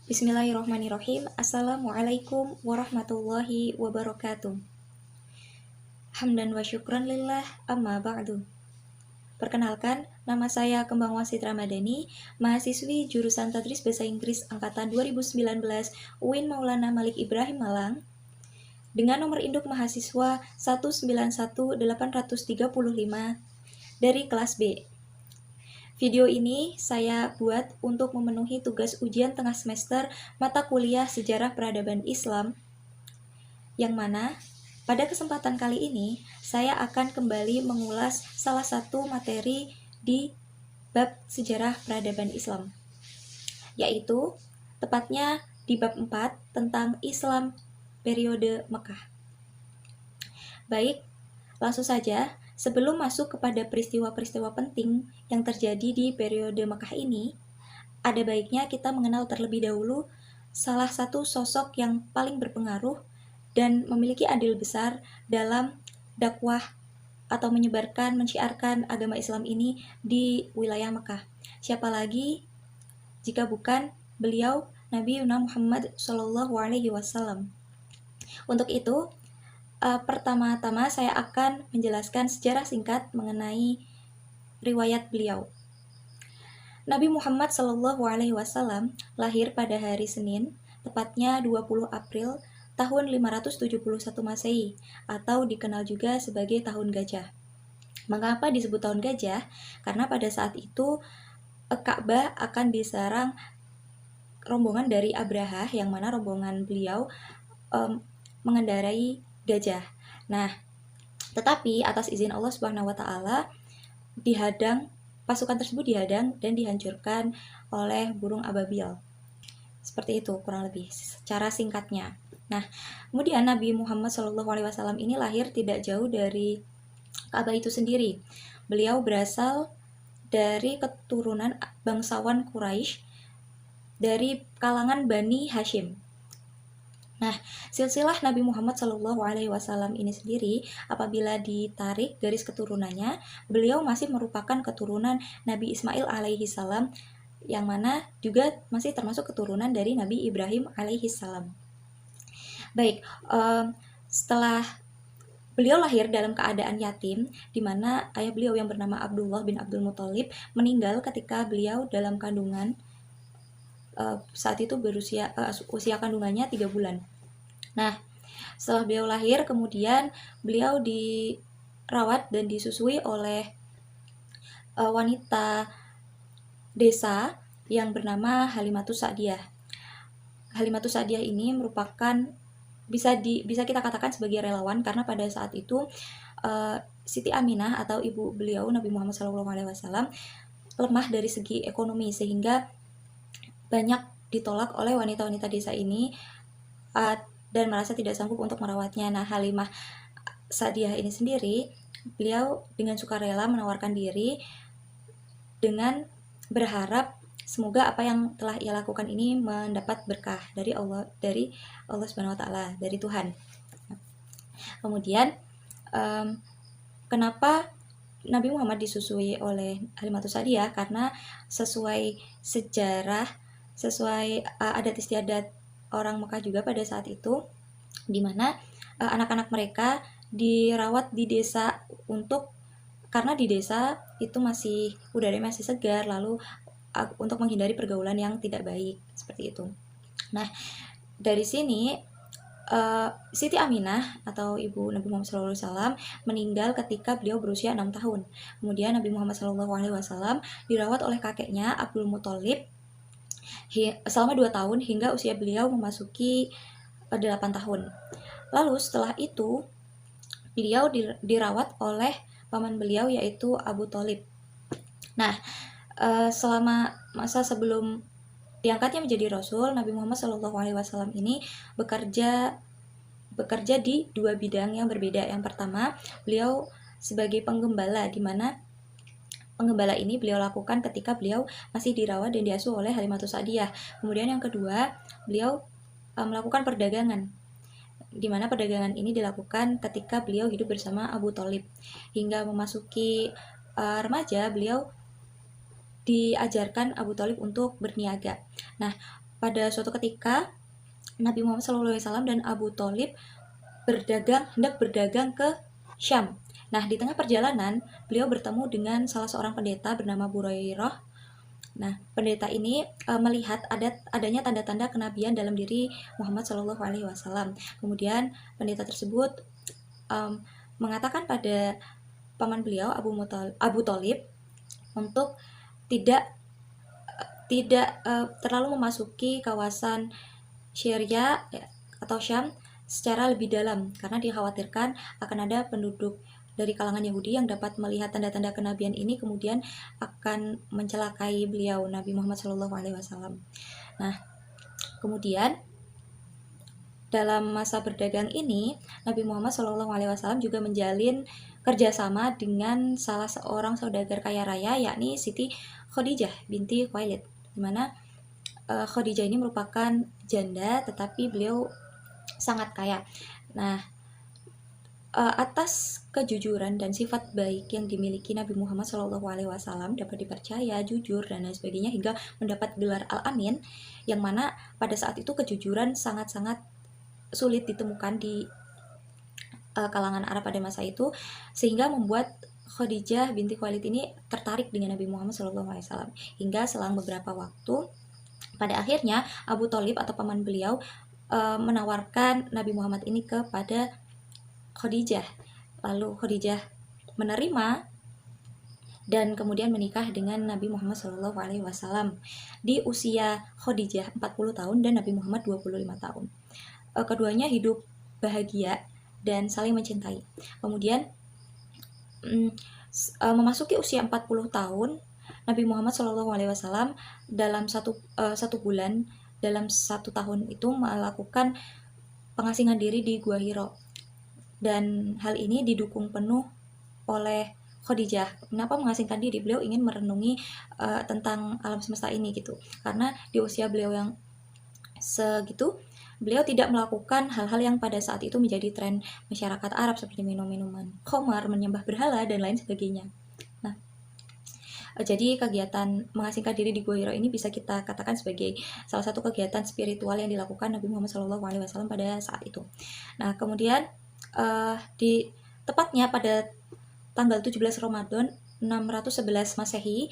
Bismillahirrahmanirrahim. Assalamualaikum warahmatullahi wabarakatuh. Hamdan wa syukran lillah, amma ba'du. Perkenalkan, nama saya Kembang Wasit Ramadhani, mahasiswi jurusan Tadris Bahasa Inggris angkatan 2019 UIN Maulana Malik Ibrahim Malang, dengan nomor induk mahasiswa 191.835 dari kelas B. Video ini saya buat untuk memenuhi tugas ujian tengah semester mata kuliah Sejarah Peradaban Islam, yang mana pada kesempatan kali ini saya akan kembali mengulas salah satu materi di bab Sejarah Peradaban Islam, yaitu tepatnya di bab 4 tentang Islam periode Mekah. Baik, langsung saja. Sebelum masuk kepada peristiwa-peristiwa penting yang terjadi di periode Mekah ini, ada baiknya kita mengenal terlebih dahulu salah satu sosok yang paling berpengaruh dan memiliki andil besar dalam dakwah atau menyebarkan, menciarkan agama Islam ini di wilayah Mekah. Siapa lagi jika bukan beliau Nabi Muhammad SAW. Untuk itu, pertama-tama saya akan menjelaskan sejarah singkat mengenai riwayat beliau. Nabi Muhammad SAW lahir pada hari Senin, tepatnya 20 April tahun 571 Masehi, atau dikenal juga sebagai tahun gajah. Mengapa disebut tahun gajah? Karena pada saat itu Ka'bah akan diserang rombongan dari Abraha, yang mana rombongan beliau mengendarai gajah. Nah, tetapi atas izin Allah Subhanahu wa taala pasukan tersebut dihadang dan dihancurkan oleh burung ababil. Seperti itu kurang lebih secara singkatnya. Nah, kemudian Nabi Muhammad SAW ini lahir tidak jauh dari Ka'bah itu sendiri. Beliau berasal dari keturunan bangsawan Quraisy dari kalangan Bani Hashim. Nah, silsilah Nabi Muhammad SAW ini sendiri, apabila ditarik garis keturunannya, beliau masih merupakan keturunan Nabi Ismail alaihi salam, yang mana juga masih termasuk keturunan dari Nabi Ibrahim alaihi salam. Baik, setelah beliau lahir dalam keadaan yatim, di mana ayah beliau yang bernama Abdullah bin Abdul Muthalib meninggal ketika beliau dalam kandungan. Saat itu usia kandungannya 3 bulan. Nah, setelah beliau lahir, kemudian beliau dirawat dan disusui oleh wanita desa yang bernama Halimatus Sa'diyah. Halimatus Sa'diyah ini merupakan bisa kita katakan sebagai relawan, karena pada saat itu Siti Aminah atau ibu beliau Nabi Muhammad SAW lemah dari segi ekonomi, sehingga banyak ditolak oleh wanita-wanita desa ini dan merasa tidak sanggup untuk merawatnya. Nah, Halimah Sa'diyah ini sendiri, beliau dengan sukarela menawarkan diri dengan berharap semoga apa yang telah ia lakukan ini mendapat berkah dari Allah Subhanahu wa taala, dari Tuhan. Kemudian kenapa Nabi Muhammad disusui oleh Halimatus Sa'diyah? Karena sesuai sejarah, sesuai adat istiadat orang Mekah juga pada saat itu, di mana anak-anak mereka dirawat di desa karena di desa itu udaranya masih segar, lalu untuk menghindari pergaulan yang tidak baik, seperti itu. Nah, dari sini Siti Aminah atau ibu Nabi Muhammad SAW meninggal ketika beliau berusia 6 tahun. Kemudian Nabi Muhammad SAW dirawat oleh kakeknya Abdul Muthalib selama 2 tahun hingga usia beliau memasuki 8 tahun. Lalu setelah itu beliau dirawat oleh paman beliau, yaitu Abu Thalib. Nah, selama masa sebelum diangkatnya menjadi Rasul, Nabi Muhammad SAW ini bekerja di 2 bidang yang berbeda. Yang pertama, beliau sebagai penggembala, di mana penggembala ini beliau lakukan ketika beliau masih dirawat dan diasuh oleh Halimatus Sa'diyah. Kemudian yang kedua, beliau melakukan perdagangan, di mana perdagangan ini dilakukan ketika beliau hidup bersama Abu Thalib. Hingga memasuki remaja, beliau diajarkan Abu Thalib untuk berniaga. Nah, pada suatu ketika Nabi Muhammad SAW dan Abu Thalib hendak berdagang ke Syam. Nah, di tengah perjalanan beliau bertemu dengan salah seorang pendeta bernama Burairah. Nah, pendeta ini melihat adanya tanda-tanda kenabian dalam diri Muhammad SAW. Kemudian pendeta tersebut mengatakan pada paman beliau Abu Thalib untuk tidak terlalu memasuki kawasan Syria atau Syam secara lebih dalam, karena dikhawatirkan akan ada penduduk dari kalangan Yahudi yang dapat melihat tanda-tanda kenabian ini kemudian akan mencelakai beliau Nabi Muhammad SAW. Nah, kemudian dalam masa berdagang ini Nabi Muhammad SAW juga menjalin kerjasama dengan salah seorang saudagar kaya raya, yakni Siti Khadijah binti Khuwailid, di mana Khadijah ini merupakan janda tetapi beliau sangat kaya. Nah, atas kejujuran dan sifat baik yang dimiliki Nabi Muhammad SAW, dapat dipercaya, jujur, dan lain sebagainya, hingga mendapat gelar Al-Amin, yang mana pada saat itu kejujuran sangat-sangat sulit ditemukan di kalangan Arab pada masa itu, sehingga membuat Khadijah binti Khuwailid ini tertarik dengan Nabi Muhammad SAW. Hingga selang beberapa waktu, pada akhirnya Abu Thalib atau paman beliau menawarkan Nabi Muhammad ini kepada Khadijah. Lalu Khadijah menerima dan kemudian menikah dengan Nabi Muhammad SAW di usia Khadijah 40 tahun dan Nabi Muhammad 25 tahun. Keduanya hidup bahagia dan saling mencintai. Kemudian memasuki usia 40 tahun, Nabi Muhammad SAW dalam satu bulan, dalam 1 tahun itu melakukan pengasingan diri di Gua Hiro. Dan hal ini didukung penuh oleh Khadijah. Kenapa mengasingkan diri? Beliau ingin merenungi tentang alam semesta ini gitu. Karena di usia beliau yang segitu, beliau tidak melakukan hal-hal yang pada saat itu menjadi tren masyarakat Arab seperti minum-minuman khamar, menyembah berhala, dan lain sebagainya. Nah, jadi kegiatan mengasingkan diri di Gua Hiro ini bisa kita katakan sebagai salah satu kegiatan spiritual yang dilakukan Nabi Muhammad SAW pada saat itu. Nah, kemudian tepatnya pada tanggal 17 Ramadan 611 Masehi,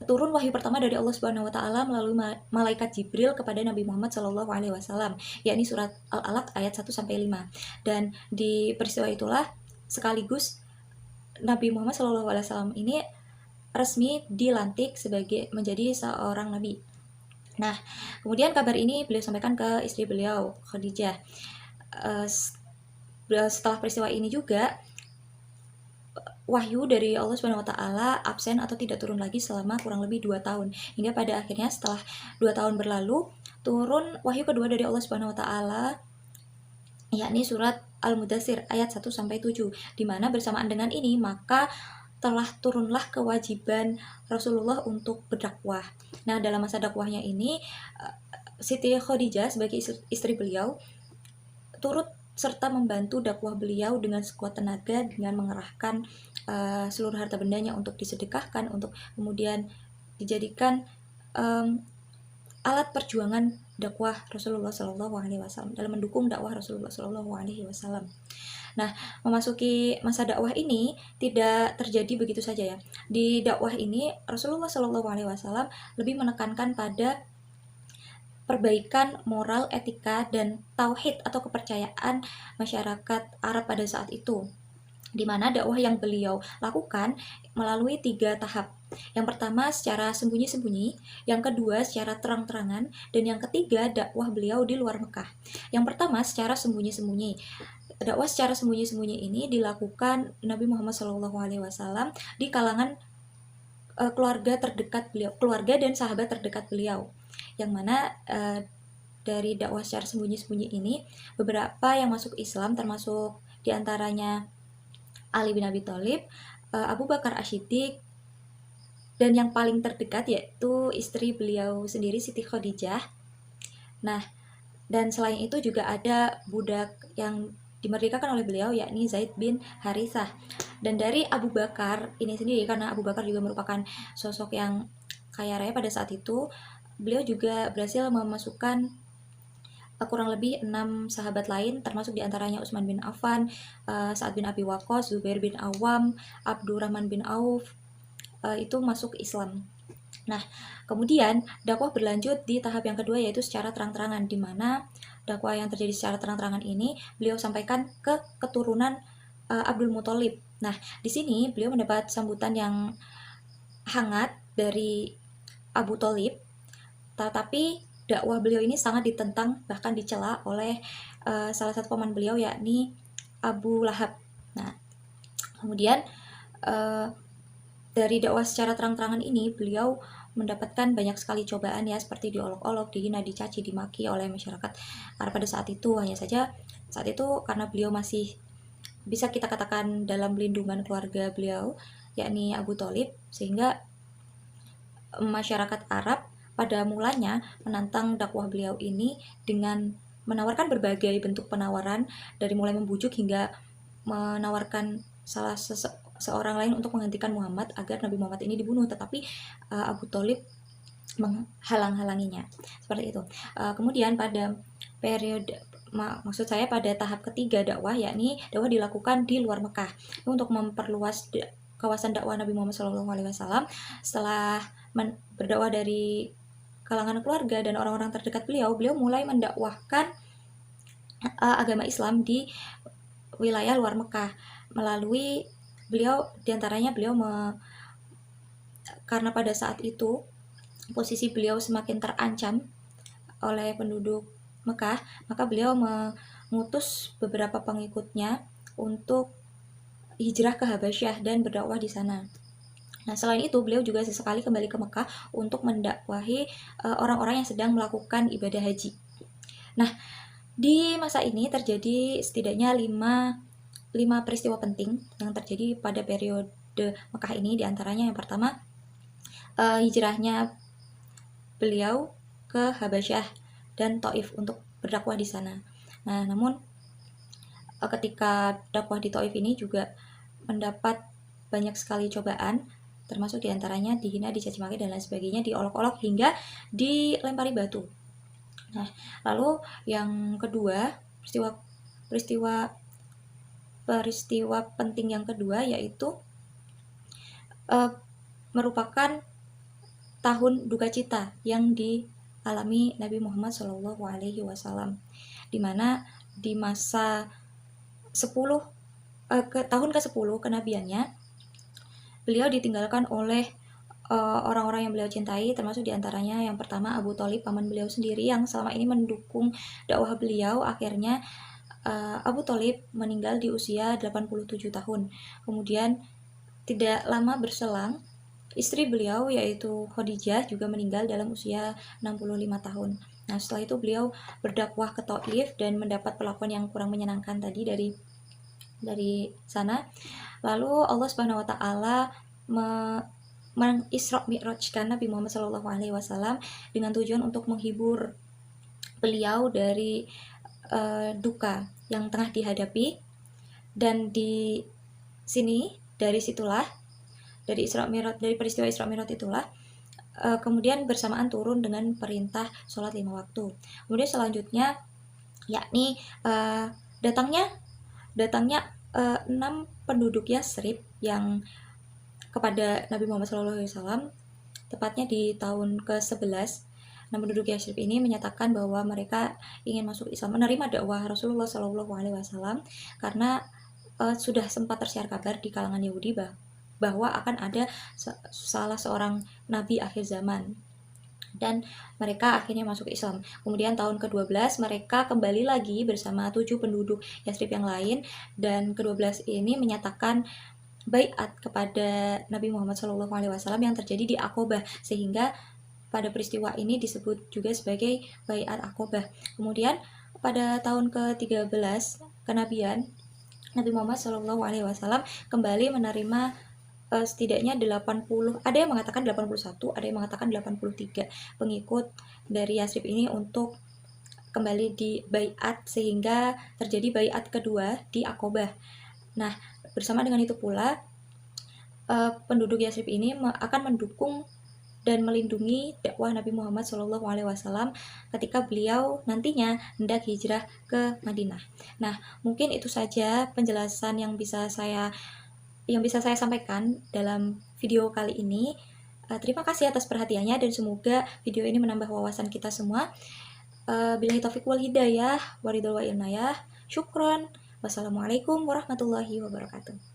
turun wahyu pertama dari Allah Subhanahu wa taala melalui malaikat Jibril kepada Nabi Muhammad SAW, yakni surat Al-Alaq ayat 1 sampai 5. Dan di peristiwa itulah sekaligus Nabi Muhammad SAW ini resmi dilantik menjadi seorang nabi. Nah, kemudian kabar ini beliau sampaikan ke istri beliau, Khadijah. Setelah peristiwa ini juga wahyu dari Allah Subhanahu wa taala absen atau tidak turun lagi selama kurang lebih 2 tahun. Hingga pada akhirnya setelah 2 tahun berlalu, turun wahyu kedua dari Allah Subhanahu wa taala, yakni surat Al-Mudaththir ayat 1 sampai 7, di mana bersamaan dengan ini maka telah turunlah kewajiban Rasulullah untuk berdakwah. Nah, dalam masa dakwahnya ini Siti Khadijah sebagai istri beliau turut serta membantu dakwah beliau dengan sekuat tenaga dengan mengerahkan seluruh harta bendanya untuk disedekahkan, untuk kemudian dijadikan alat perjuangan dakwah Rasulullah SAW, dalam mendukung dakwah Rasulullah SAW. Nah, memasuki masa dakwah ini tidak terjadi begitu saja ya. Di dakwah ini Rasulullah SAW lebih menekankan pada perbaikan moral, etika, dan tauhid atau kepercayaan masyarakat Arab pada saat itu, di mana dakwah yang beliau lakukan melalui 3 tahap. Yang pertama secara sembunyi-sembunyi, yang kedua secara terang-terangan, dan yang ketiga dakwah beliau di luar Mekah. Yang pertama secara sembunyi-sembunyi. Dakwah secara sembunyi-sembunyi ini dilakukan Nabi Muhammad SAW di kalangan keluarga terdekat beliau, keluarga dan sahabat terdekat beliau, yang mana dari dakwah secara sembunyi-sembunyi ini beberapa yang masuk Islam, termasuk diantaranya Ali bin Abi Thalib, Abu Bakar As-Siddiq, dan yang paling terdekat yaitu istri beliau sendiri Siti Khadijah. Nah, dan selain itu juga ada budak yang dimerdekakan oleh beliau, yakni Zaid bin Harithah. Dan dari Abu Bakar ini sendiri, karena Abu Bakar juga merupakan sosok yang kaya raya pada saat itu, beliau juga berhasil memasukkan kurang lebih 6 sahabat lain, termasuk diantaranya Utsman bin Affan, Sa'ad bin Abi Waqqas, Zubair bin Awam, Abdurrahman bin Auf, itu masuk Islam. Nah, kemudian dakwah berlanjut di tahap yang kedua, yaitu secara terang-terangan, di mana dakwah yang terjadi secara terang-terangan ini beliau sampaikan ke keturunan Abdul Muthalib. Nah, di sini beliau mendapat sambutan yang hangat dari Abu Thalib, tetapi dakwah beliau ini sangat ditentang, bahkan dicela oleh salah satu paman beliau, yakni Abu Lahab. Nah, kemudian dari dakwah secara terang-terangan ini beliau mendapatkan banyak sekali cobaan ya, seperti diolok-olok, dihina, dicaci, dimaki oleh masyarakat Arab pada saat itu. Hanya saja saat itu karena beliau masih bisa kita katakan dalam lindungan keluarga beliau, yakni Abu Thalib, sehingga masyarakat Arab pada mulanya menantang dakwah beliau ini dengan menawarkan berbagai bentuk penawaran, dari mulai membujuk hingga menawarkan seorang lain untuk menghentikan Muhammad agar Nabi Muhammad ini dibunuh, tetapi Abu Thalib menghalang-halanginya. Seperti itu. Kemudian pada periode maksud saya pada tahap ketiga dakwah, yakni dakwah dilakukan di luar Mekah untuk memperluas kawasan dakwah Nabi Muhammad SAW. Setelah berdakwah dari kalangan keluarga dan orang-orang terdekat beliau mulai mendakwahkan agama Islam di wilayah luar Mekah melalui beliau, diantaranya beliau karena pada saat itu posisi beliau semakin terancam oleh penduduk Mekah, maka beliau mengutus beberapa pengikutnya untuk hijrah ke Habasyah dan berdakwah di sana. Nah, selain itu beliau juga sesekali kembali ke Mekah untuk mendakwahi orang-orang yang sedang melakukan ibadah haji. Nah, di masa ini terjadi setidaknya 5 peristiwa penting yang terjadi pada periode Mekah ini. Diantaranya yang pertama, hijrahnya beliau ke Habasyah dan Taif untuk berdakwah di sana. Nah, namun ketika dakwah di Taif ini juga mendapat banyak sekali cobaan, termasuk diantaranya dihina, dicaci maki dan lain sebagainya, diolok-olok hingga dilempari batu. Nah, lalu yang kedua, peristiwa penting yang kedua yaitu merupakan tahun duka cita yang dialami Nabi Muhammad SAW, di mana di masa tahun ke-10 kenabiannya beliau ditinggalkan oleh orang-orang yang beliau cintai, termasuk diantaranya yang pertama Abu Thalib, paman beliau sendiri yang selama ini mendukung dakwah beliau. Akhirnya Abu Thalib meninggal di usia 87 tahun. Kemudian tidak lama berselang, istri beliau yaitu Khadijah juga meninggal dalam usia 65 tahun. Nah, setelah itu beliau berdakwah ke Taif dan mendapat perlakuan yang kurang menyenangkan tadi dari sana. Lalu Allah Subhanahu wa taala mengisra mi'rajkan Nabi Muhammad SAW dengan tujuan untuk menghibur beliau dari duka yang tengah dihadapi. Dan di sini dari peristiwa Isra Mi'raj itulah kemudian bersamaan turun dengan perintah sholat 5 waktu. Kemudian selanjutnya yakni datangnya 6 penduduk Yasrib yang kepada Nabi Muhammad SAW, tepatnya di tahun ke-11. 6 penduduk Yasrib ini menyatakan bahwa mereka ingin masuk Islam, menerima dakwah Rasulullah SAW, karena sudah sempat tersiar kabar di kalangan Yahudi bahwa akan ada salah seorang nabi akhir zaman, dan mereka akhirnya masuk Islam. Kemudian tahun ke-12 mereka kembali lagi bersama 7 penduduk Yasrib yang lain, dan ke-12 ini menyatakan baiat kepada Nabi Muhammad SAW yang terjadi di Aqobah, sehingga pada peristiwa ini disebut juga sebagai baiat Aqobah. Kemudian pada tahun ke-13 kenabian, Nabi Muhammad SAW kembali menerima setidaknya 80, ada yang mengatakan 81, ada yang mengatakan 83 pengikut dari Yasrib ini untuk kembali di baiat, sehingga terjadi baiat kedua di Aqobah. Nah, bersama dengan itu pula penduduk Yasrib ini akan mendukung dan melindungi dakwah Nabi Muhammad SAW ketika beliau nantinya hendak hijrah ke Madinah. Nah, mungkin itu saja penjelasan yang bisa saya sampaikan dalam video kali ini. Terima kasih atas perhatiannya dan semoga video ini menambah wawasan kita semua. Billahi taufiq wal hidayah, waridul wa inayah. Syukron. Wassalamualaikum warahmatullahi wabarakatuh.